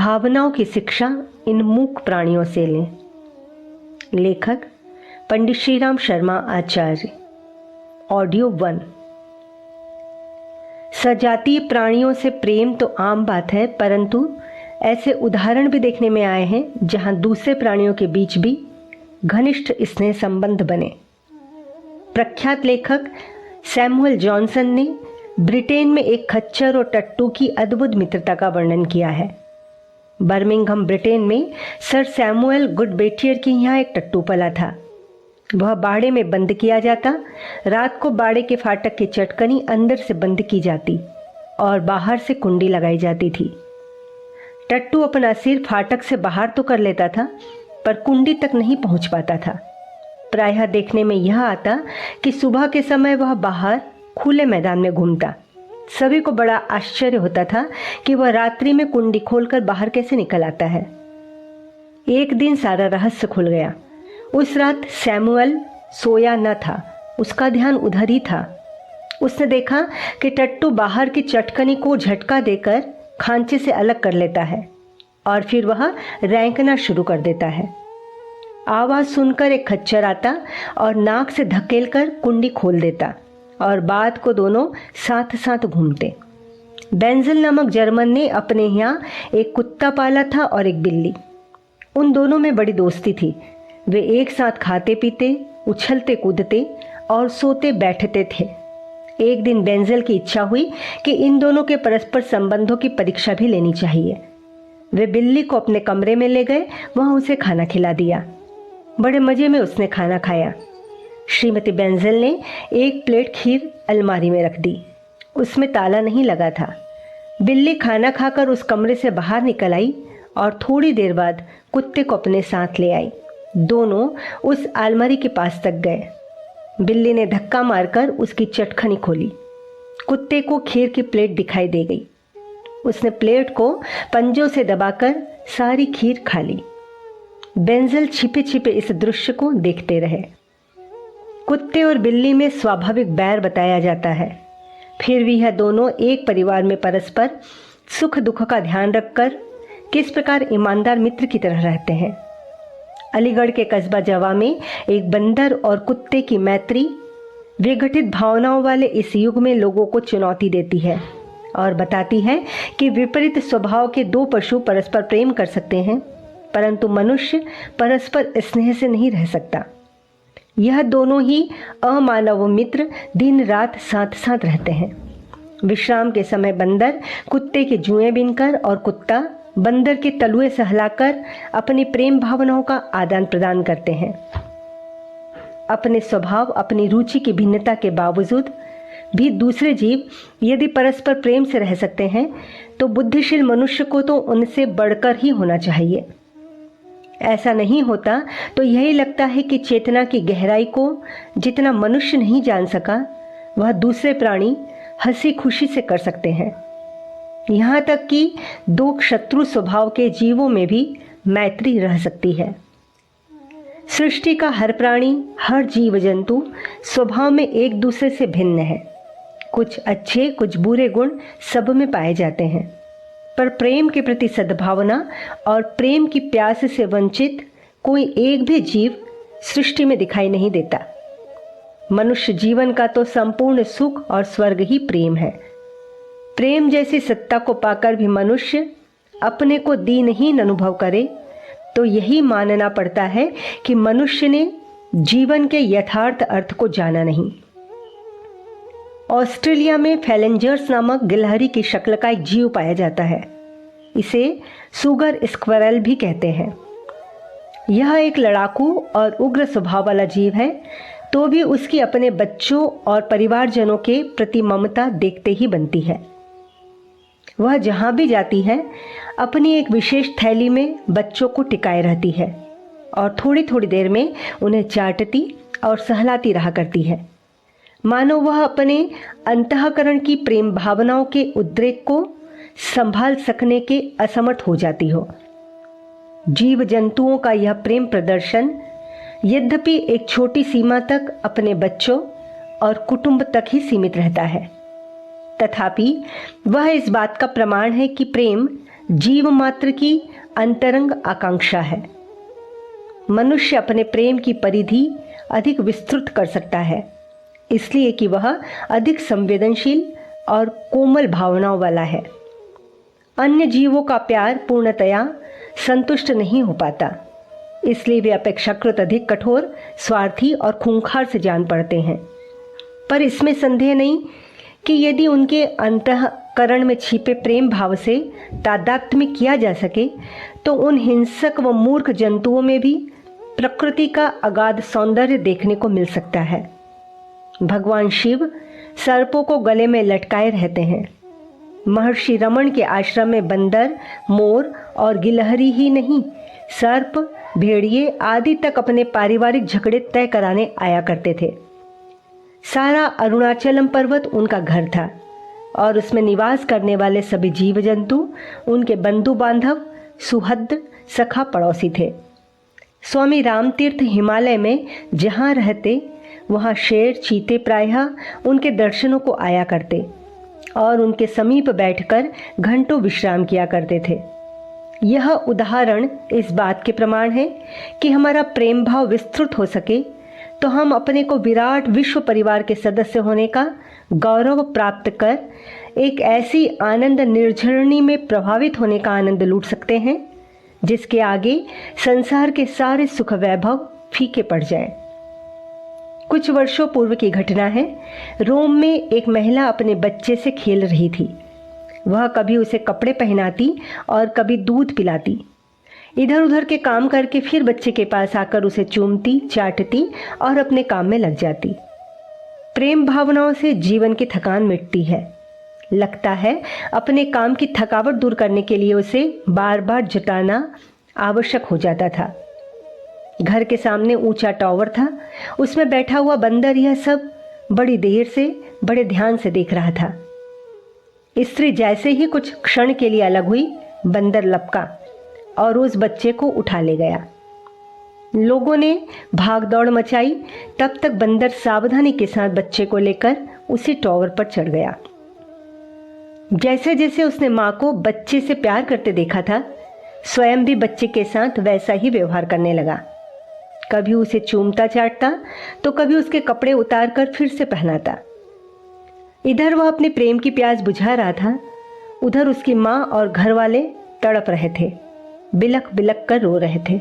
भावनाओं की शिक्षा इन मूक प्राणियों से लें। लेखक पंडित श्रीराम शर्मा आचार्य। ऑडियो 1। सजातीय प्राणियों से प्रेम तो आम बात है, परंतु ऐसे उदाहरण भी देखने में आए हैं जहां दूसरे प्राणियों के बीच भी घनिष्ठ स्नेह संबंध बने। प्रख्यात लेखक सैमुअल जॉनसन ने ब्रिटेन में एक खच्चर और टट्टू की अद्भुत मित्रता का वर्णन किया है। बर्मिंघम ब्रिटेन में सर सैमुअल गुडबेटियर के यहाँ एक टट्टू पला था। वह बाड़े में बंद किया जाता। रात को बाड़े के फाटक की चटकनी अंदर से बंद की जाती और बाहर से कुंडी लगाई जाती थी। टट्टू अपना सिर फाटक से बाहर तो कर लेता था, पर कुंडी तक नहीं पहुंच पाता था। प्रायः देखने में यह आता कि सुबह के समय वह बाहर खुले मैदान में घूमता। सभी को बड़ा आश्चर्य होता था कि वह रात्रि में कुंडी खोलकर बाहर कैसे निकल आता है। एक दिन सारा रहस्य खुल गया। उस रात सैमुअल सोया न था, उसका ध्यान उधर ही था। उसने देखा कि टट्टू बाहर की चटकनी को झटका देकर खांचे से अलग कर लेता है और फिर वह रैंकना शुरू कर देता है। आवाज सुनकर एक खच्चर आता और नाक से धकेलकर कुंडी खोल देता और बाद को दोनों साथ साथ घूमते। बेंजल नामक जर्मन ने अपने यहाँ एक कुत्ता पाला था और एक बिल्ली। उन दोनों में बड़ी दोस्ती थी। वे एक साथ खाते पीते, उछलते कूदते और सोते बैठते थे। एक दिन बेंजल की इच्छा हुई कि इन दोनों के परस्पर संबंधों की परीक्षा भी लेनी चाहिए। वे बिल्ली को अपने कमरे में ले गए, वहां उसे खाना खिला दिया। बड़े मजे में उसने खाना खाया। श्रीमती बेंजल ने एक प्लेट खीर अलमारी में रख दी। उसमें ताला नहीं लगा था। बिल्ली खाना खाकर उस कमरे से बाहर निकल आई और थोड़ी देर बाद कुत्ते को अपने साथ ले आई। दोनों उस अलमारी के पास तक गए। बिल्ली ने धक्का मारकर उसकी चटखनी खोली। कुत्ते को खीर की प्लेट दिखाई दे गई। उसने प्लेट को पंजों से दबाकर सारी खीर खा ली। बेंजल छिपे छिपे इस दृश्य को देखते रहे। कुत्ते और बिल्ली में स्वाभाविक बैर बताया जाता है, फिर भी यह दोनों एक परिवार में परस्पर सुख दुख का ध्यान रखकर किस प्रकार ईमानदार मित्र की तरह रहते हैं। अलीगढ़ के कस्बा जवा में एक बंदर और कुत्ते की मैत्री विघटित भावनाओं वाले इस युग में लोगों को चुनौती देती है और बताती है कि विपरीत स्वभाव के दो पशु परस्पर प्रेम कर सकते हैं, परंतु मनुष्य परस्पर स्नेह से नहीं रह सकता। यह दोनों ही अमानव मित्र दिन रात साथ साथ रहते हैं। विश्राम के समय बंदर कुत्ते के जुएं बीनकर और कुत्ता बंदर के तलुए सहलाकर अपनी प्रेम भावनाओं का आदान प्रदान करते हैं। अपने स्वभाव, अपनी रुचि की भिन्नता के बावजूद भी दूसरे जीव यदि परस्पर प्रेम से रह सकते हैं तो बुद्धिशील मनुष्य को तो उनसे बढ़कर ही होना चाहिए। ऐसा नहीं होता तो यही लगता है कि चेतना की गहराई को जितना मनुष्य नहीं जान सका, वह दूसरे प्राणी हंसी खुशी से कर सकते हैं। यहाँ तक कि दो शत्रु स्वभाव के जीवों में भी मैत्री रह सकती है। सृष्टि का हर प्राणी, हर जीव जंतु स्वभाव में एक दूसरे से भिन्न है। कुछ अच्छे, कुछ बुरे गुण सब में पाए जाते हैं, पर प्रेम के प्रति सद्भावना और प्रेम की प्यास से वंचित कोई एक भी जीव सृष्टि में दिखाई नहीं देता। मनुष्य जीवन का तो संपूर्ण सुख और स्वर्ग ही प्रेम है। प्रेम जैसी सत्ता को पाकर भी मनुष्य अपने को दीनहीन अनुभव करे तो यही मानना पड़ता है कि मनुष्य ने जीवन के यथार्थ अर्थ को जाना नहीं। ऑस्ट्रेलिया में फैलेंजर्स नामक गिलहरी की शक्ल का एक जीव पाया जाता है। इसे सुगर स्क्विरल भी कहते हैं। यह एक लड़ाकू और उग्र स्वभाव वाला जीव है, तो भी उसकी अपने बच्चों और परिवारजनों के प्रति ममता देखते ही बनती है। वह जहाँ भी जाती है अपनी एक विशेष थैली में बच्चों को टिकाए रहती है और थोड़ी थोड़ी देर में उन्हें चाटती और सहलाती रहा करती है, मानो वह अपने अंतःकरण की प्रेम भावनाओं के उद्रेक को संभाल सकने के असमर्थ हो जाती हो। जीव जंतुओं का यह प्रेम प्रदर्शन यद्यपि एक छोटी सीमा तक अपने बच्चों और कुटुंब तक ही सीमित रहता है, तथापि वह इस बात का प्रमाण है कि प्रेम जीव मात्र की अंतरंग आकांक्षा है। मनुष्य अपने प्रेम की परिधि अधिक विस्तृत कर सकता है, इसलिए कि वह अधिक संवेदनशील और कोमल भावनाओं वाला है। अन्य जीवों का प्यार पूर्णतया संतुष्ट नहीं हो पाता, इसलिए वे अपेक्षाकृत अधिक कठोर, स्वार्थी और खूंखार से जान पड़ते हैं। पर इसमें संदेह नहीं कि यदि उनके अंतःकरण में छिपे प्रेम भाव से तादात्म्य किया जा सके तो उन हिंसक व मूर्ख जंतुओं में भी प्रकृति का अगाध सौंदर्य देखने को मिल सकता है। भगवान शिव सर्पों को गले में लटकाए रहते हैं। महर्षि रमण के आश्रम में बंदर, मोर और गिलहरी ही नहीं, सर्प, भेड़िए आदि तक अपने पारिवारिक झगड़े तय कराने आया करते थे। सारा अरुणाचलम पर्वत उनका घर था और उसमें निवास करने वाले सभी जीव जंतु उनके बंधु बांधव, सुहृद, सखा पड़ोसी थे। स्वामी रामतीर्थ हिमालय में जहाँ रहते वहाँ शेर, चीते प्रायः उनके दर्शनों को आया करते और उनके समीप बैठकर घंटों विश्राम किया करते थे। यह उदाहरण इस बात के प्रमाण है कि हमारा प्रेम भाव विस्तृत हो सके तो हम अपने को विराट विश्व परिवार के सदस्य होने का गौरव प्राप्त कर एक ऐसी आनंद निर्झरणी में प्रभावित होने का आनंद लूट सकते हैं जिसके आगे संसार के सारे सुख वैभव फीके पड़ जाएं। कुछ वर्षों पूर्व की घटना है। रोम में एक महिला अपने बच्चे से खेल रही थी। वह कभी उसे कपड़े पहनाती और कभी दूध पिलाती। इधर उधर के काम करके फिर बच्चे के पास आकर उसे चूमती, चाटती और अपने काम में लग जाती। प्रेम भावनाओं से जीवन की थकान मिटती है। लगता है अपने काम की थकावट दूर करने के लिए उसे बार बार जताना आवश्यक हो जाता था। घर के सामने ऊंचा टावर था। उसमें बैठा हुआ बंदर यह सब बड़ी देर से, बड़े ध्यान से देख रहा था। स्त्री जैसे ही कुछ क्षण के लिए अलग हुई, बंदर लपका और उस बच्चे को उठा ले गया। लोगों ने भाग दौड़ मचाई। तब तक बंदर सावधानी के साथ बच्चे को लेकर उसी टावर पर चढ़ गया। जैसे जैसे उसने माँ को बच्चे से प्यार करते देखा था, स्वयं भी बच्चे के साथ वैसा ही व्यवहार करने लगा। कभी उसे चूमता चाटता तो कभी उसके कपड़े उतार कर फिर से पहनाता। इधर वह अपने प्रेम की प्यास बुझा रहा था, उधर उसकी माँ और घर वाले तड़प रहे थे, बिलख बिलख कर रो रहे थे।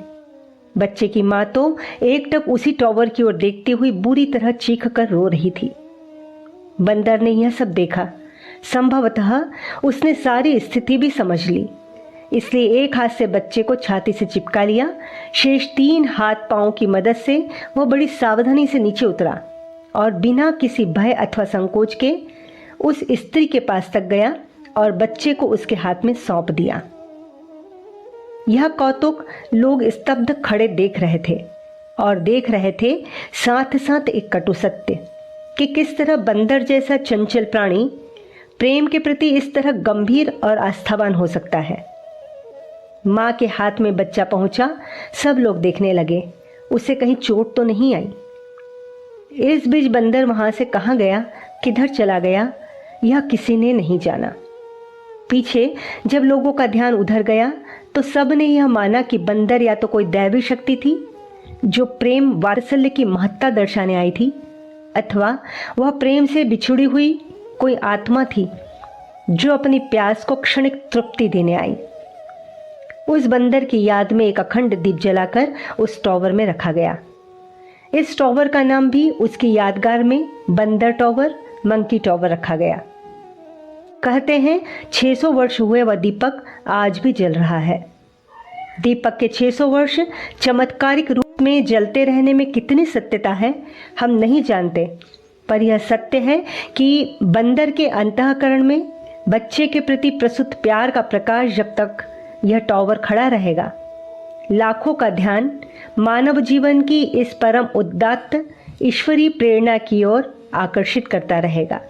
बच्चे की माँ तो एकटक उसी टावर की ओर देखती हुई बुरी तरह चीख कर रो रही थी। बंदर ने यह सब देखा। संभवतः उसने सारी स्थिति भी समझ ली, इसलिए एक हाथ से बच्चे को छाती से चिपका लिया। शेष 3 हाथ पांव की मदद से वह बड़ी सावधानी से नीचे उतरा और बिना किसी भय अथवा संकोच के उस स्त्री के पास तक गया और बच्चे को उसके हाथ में सौंप दिया। यह कौतुक लोग स्तब्ध खड़े देख रहे थे और देख रहे थे साथ साथ एक कटु सत्य कि किस तरह बंदर जैसा चंचल प्राणी प्रेम के प्रति इस तरह गंभीर और आस्थावान हो सकता है। माँ के हाथ में बच्चा पहुंचा, सब लोग देखने लगे उसे कहीं चोट तो नहीं आई। इस बीच बंदर वहां से कहाँ गया, किधर चला गया, यह किसी ने नहीं जाना। पीछे जब लोगों का ध्यान उधर गया तो सब ने यह माना कि बंदर या तो कोई दैवी शक्ति थी जो प्रेम वात्सल्य की महत्ता दर्शाने आई थी, अथवा वह प्रेम से बिछुड़ी हुई कोई आत्मा थी जो अपनी प्यास को क्षणिक तृप्ति देने आई। उस बंदर की याद में एक अखंड दीप जलाकर उस टावर में रखा गया। इस टावर का नाम भी उसकी यादगार में बंदर टावर, मंकी टावर रखा गया। कहते हैं 600 वर्ष हुए वह दीपक आज भी जल रहा है। दीपक के 600 वर्ष चमत्कारिक रूप में जलते रहने में कितनी सत्यता है हम नहीं जानते, पर यह सत्य है कि बंदर के अंतःकरण में बच्चे के प्रति प्रसूत प्यार का प्रकाश जब तक यह टावर खड़ा रहेगा, लाखों का ध्यान मानव जीवन की इस परम उदात्त ईश्वरीय प्रेरणा की ओर आकर्षित करता रहेगा।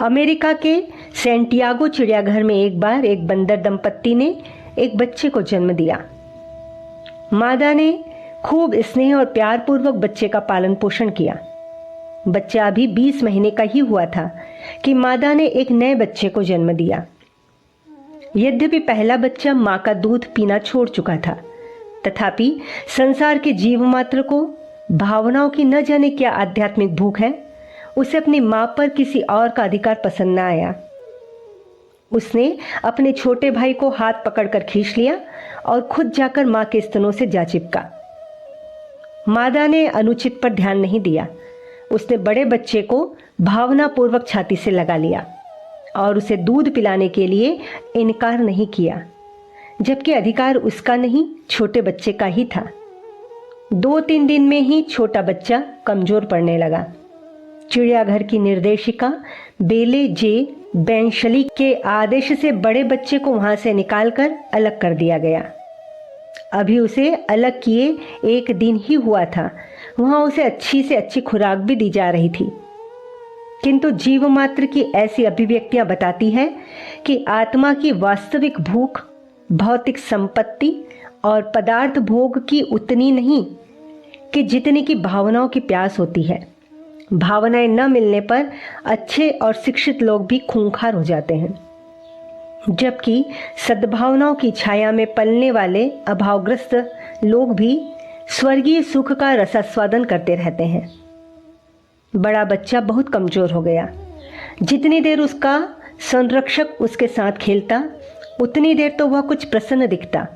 अमेरिका के सैंटियागो चिड़ियाघर में एक बार एक बंदर दंपत्ति ने एक बच्चे को जन्म दिया। मादा ने खूब स्नेह और प्यार पूर्वक बच्चे का पालन पोषण किया। बच्चा अभी 20 महीने का ही हुआ था कि मादा ने एक नए बच्चे को जन्म दिया। यद्यपि पहला बच्चा माँ का दूध पीना छोड़ चुका था, तथापि संसार के जीव मात्र को भावनाओं की न जाने क्या आध्यात्मिक भूख है, उसे अपनी माँ पर किसी और का अधिकार पसंद न आया। उसने अपने छोटे भाई को हाथ पकड़कर खींच लिया और खुद जाकर माँ के स्तनों से जा चिपका। मादा ने अनुचित पर ध्यान नहीं दिया। उसने बड़े बच्चे को भावनापूर्वक छाती से लगा लिया और उसे दूध पिलाने के लिए इनकार नहीं किया, जबकि अधिकार उसका नहीं, छोटे बच्चे का ही था। 2-3 दिन में ही छोटा बच्चा कमजोर पड़ने लगा। चिड़ियाघर की निर्देशिका बेले जे बेंशली के आदेश से बड़े बच्चे को वहां से निकालकर अलग कर दिया गया। अभी उसे अलग किए 1 दिन ही हुआ था। वहां उसे अच्छी से अच्छी खुराक भी दी जा रही थी, किंतु जीव मात्र की ऐसी अभिव्यक्तियां बताती है कि आत्मा की वास्तविक भूख भौतिक संपत्ति और पदार्थ भोग की उतनी नहीं कि जितनी की भावनाओं की प्यास होती है। भावनाएं न मिलने पर अच्छे और शिक्षित लोग भी खूंखार हो जाते हैं, जबकि सद्भावनाओं की छाया में पलने वाले अभावग्रस्त लोग भी स्वर्गीय सुख का रसास्वादन करते रहते हैं। बड़ा बच्चा बहुत कमजोर हो गया। जितनी देर उसका संरक्षक उसके साथ खेलता, उतनी देर तो वह कुछ प्रसन्न दिखता,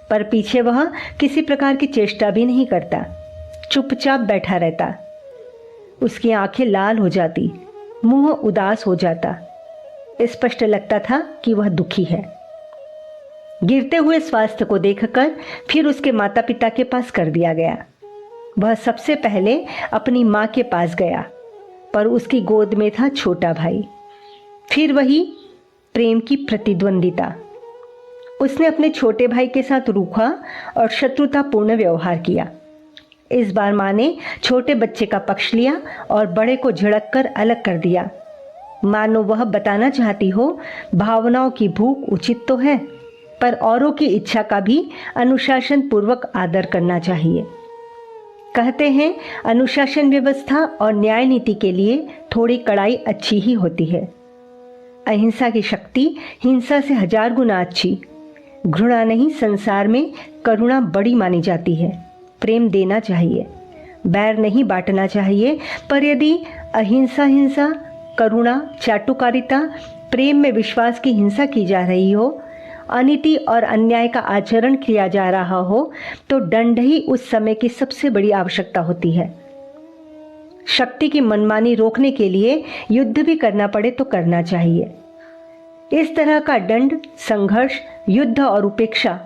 पर पीछे वह किसी प्रकार की चेष्टा भी नहीं करता, चुपचाप बैठा रहता। उसकी आंखें लाल हो जाती, मुंह उदास हो जाता। स्पष्ट लगता था कि वह दुखी है। गिरते हुए स्वास्थ्य को देखकर फिर उसके माता पिता के पास कर दिया गया। वह सबसे पहले अपनी माँ के पास गया, पर उसकी गोद में था छोटा भाई। फिर वही प्रेम की प्रतिद्वंदिता। उसने अपने छोटे भाई के साथ रूखा और शत्रुतापूर्ण व्यवहार किया। इस बार माँ ने छोटे बच्चे का पक्ष लिया और बड़े को झिड़क कर अलग कर दिया, मानो वह बताना चाहती हो भावनाओं की भूख उचित तो है, पर औरों की इच्छा का भी अनुशासन पूर्वक आदर करना चाहिए। कहते हैं अनुशासन व्यवस्था और न्याय नीति के लिए थोड़ी कड़ाई अच्छी ही होती है। अहिंसा की शक्ति हिंसा से 1000 गुना अच्छी। घृणा नहीं, संसार में करुणा बड़ी मानी जाती है। प्रेम देना चाहिए, बैर नहीं बांटना चाहिए, पर यदि अहिंसा हिंसा, करुणा, चाटुकारिता, प्रेम में विश्वास की हिंसा की जा रही हो, अनीति और अन्याय का आचरण किया जा रहा हो, तो दंड ही उस समय की सबसे बड़ी आवश्यकता होती है। शक्ति की मनमानी रोकने के लिए युद्ध भी करना पड़े तो करना चाहिए। इस तरह का दंड, संघर्ष, युद्ध और उपेक्षा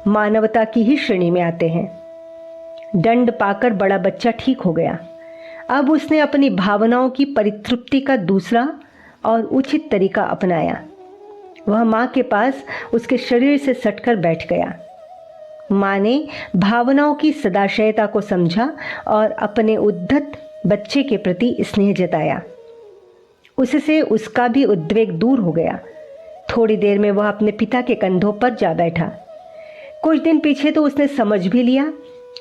मानवता की ही श्रेणी में आते हैं। दंड पाकर बड़ा बच्चा ठीक हो गया। अब उसने अपनी भावनाओं की परितृप्ति का दूसरा और उचित तरीका अपनाया। वह माँ के पास उसके शरीर से सटकर बैठ गया। माँ ने भावनाओं की सदाशयता को समझा और अपने उद्धत बच्चे के प्रति स्नेह जताया। उससे उसका भी उद्वेग दूर हो गया। थोड़ी देर में वह अपने पिता के कंधों पर जा बैठा। कुछ दिन पीछे तो उसने समझ भी लिया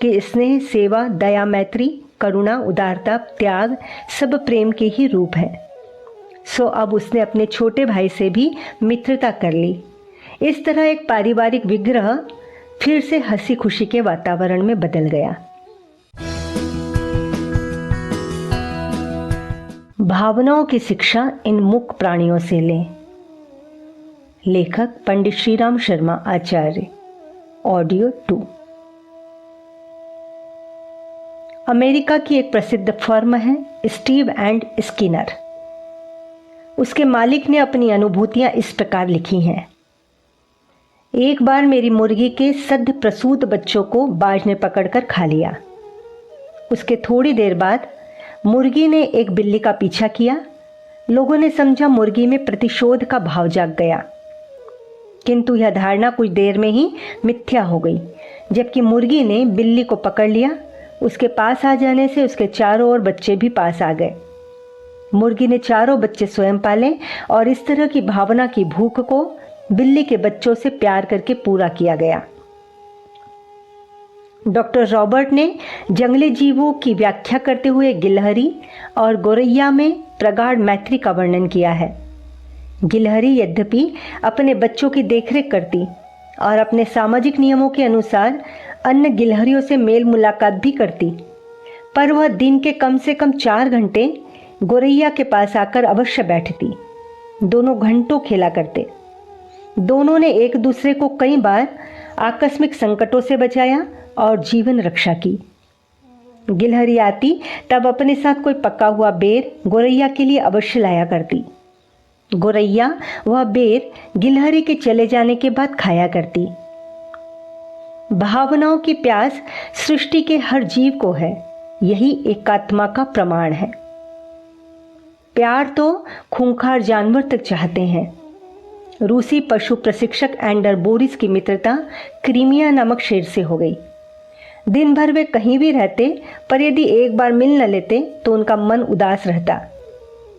कि स्नेह, सेवा, दया, मैत्री, करुणा, उदारता, त्याग सब प्रेम के ही रूप है। सो अब उसने अपने छोटे भाई से भी मित्रता कर ली। इस तरह एक पारिवारिक विग्रह फिर से हंसी खुशी के वातावरण में बदल गया। भावनाओं की शिक्षा इन मूक प्राणियों से लें। लेखक पंडित श्रीराम शर्मा आचार्य। ऑडियो 2। अमेरिका की एक प्रसिद्ध फर्म है स्टीव एंड स्किनर। उसके मालिक ने अपनी अनुभूतियां इस प्रकार लिखी हैं। एक बार मेरी मुर्गी के सद्य प्रसूत बच्चों को बाज ने पकड़कर खा लिया। उसके थोड़ी देर बाद मुर्गी ने एक बिल्ली का पीछा किया। लोगों ने समझा मुर्गी में प्रतिशोध का भाव जाग गया, किंतु यह धारणा कुछ देर में ही मिथ्या हो गई। जबकि मुर्गी ने बिल्ली को पकड़ लिया, उसके पास आ जाने से उसके चारों ओर बच्चे भी पास आ गए। मुर्गी ने चारों बच्चे स्वयं पाले और इस तरह की भावना की भूख को बिल्ली के बच्चों से प्यार करके पूरा किया गया। डॉक्टर रॉबर्ट ने जंगली जीवों की व्याख्या करते हुए गिलहरी और गोरैया में प्रगाढ़ मैत्री का वर्णन किया है। गिलहरी यद्यपि अपने बच्चों की देखरेख करती और अपने सामाजिक नियमों के अनुसार अन्य गिलहरियों से मेल मुलाकात भी करती, पर वह दिन के कम से कम 4 घंटे गोरैया के पास आकर अवश्य बैठती। दोनों घंटों खेला करते। दोनों ने एक दूसरे को कई बार आकस्मिक संकटों से बचाया और जीवन रक्षा की। गिलहरी आती तब अपने साथ कोई पका हुआ बेर गोरैया के लिए अवश्य लाया करती। गोरैया वह बेर गिलहरी के चले जाने के बाद खाया करती। भावनाओं की प्यास सृष्टि के हर जीव को है, यही एकात्मा का प्रमाण है। प्यार तो खूंखार जानवर तक चाहते हैं। रूसी पशु प्रशिक्षक एंडर बोरिस की मित्रता क्रीमिया नामक शेर से हो गई। दिन भर वे कहीं भी रहते, पर यदि एक बार मिल न लेते तो उनका मन उदास रहता।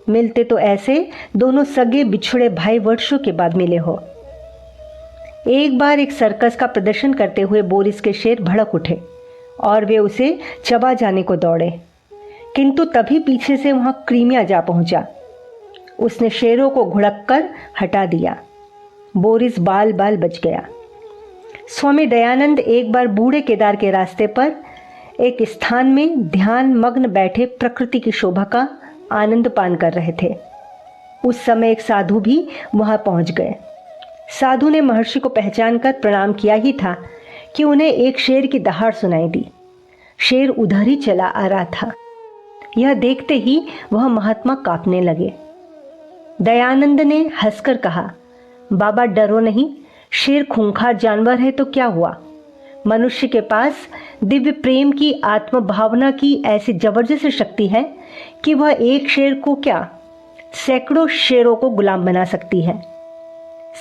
मिलते तो ऐसे दोनों सगे बिछड़े भाई वर्षों के बाद मिले हो। एक बार एक सर्कस का प्रदर्शन करते हुए बोरिस के शेर भड़क उठे और वे उसे चबा जाने को दौड़े, किंतु तभी पीछे से वहां क्रीमिया जा पहुंचा। उसने शेरों को घुड़क कर हटा दिया। बोरिस बाल बाल बच गया। स्वामी दयानंद एक बार बूढ़े केदार के रास्ते पर एक स्थान में ध्यान मग्न बैठे प्रकृति की शोभा का आनंद पान कर रहे थे। उस समय एक साधु भी वहां पहुंच गए। साधु ने महर्षि को पहचान कर प्रणाम किया ही था कि उन्हें एक शेर की दहाड़ सुनाई दी। शेर उधर ही चला आ रहा था। यह देखते ही वह महात्मा कांपने लगे। दयानंद ने हंसकर कहा, बाबा डरो नहीं, शेर खूंखार जानवर है तो क्या हुआ। मनुष्य के पास दिव्य प्रेम की, आत्म भावना की ऐसी जबरदस्त शक्ति है कि वह एक शेर को क्या सैकड़ों शेरों को गुलाम बना सकती है।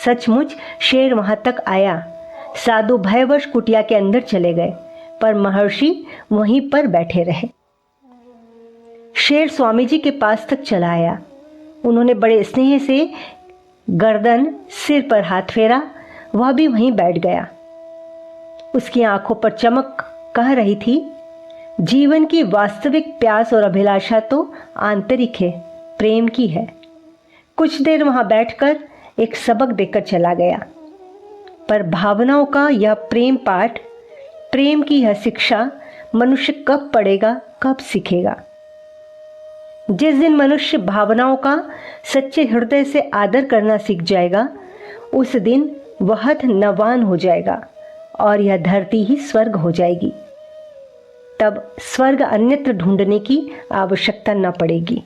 सचमुच शेर वहां तक आया। साधु भयवश कुटिया के अंदर चले गए, पर महर्षि वहीं पर बैठे रहे। शेर स्वामी जी के पास तक चला आया। उन्होंने बड़े स्नेह से गर्दन, सिर पर हाथ फेरा। वह भी वहीं बैठ गया। उसकी आंखों पर चमक कह रही थी, जीवन की वास्तविक प्यास और अभिलाषा तो आंतरिक है, प्रेम की है। कुछ देर वहां बैठकर एक सबक देकर चला गया, पर भावनाओं का यह प्रेम पाठ, प्रेम की यह शिक्षा मनुष्य कब पढ़ेगा, कब सीखेगा। जिस दिन मनुष्य भावनाओं का सच्चे हृदय से आदर करना सीख जाएगा, उस दिन वह नवान हो जाएगा और यह धरती ही स्वर्ग हो जाएगी। तब स्वर्ग अन्यत्र ढूंढने की आवश्यकता न पड़ेगी।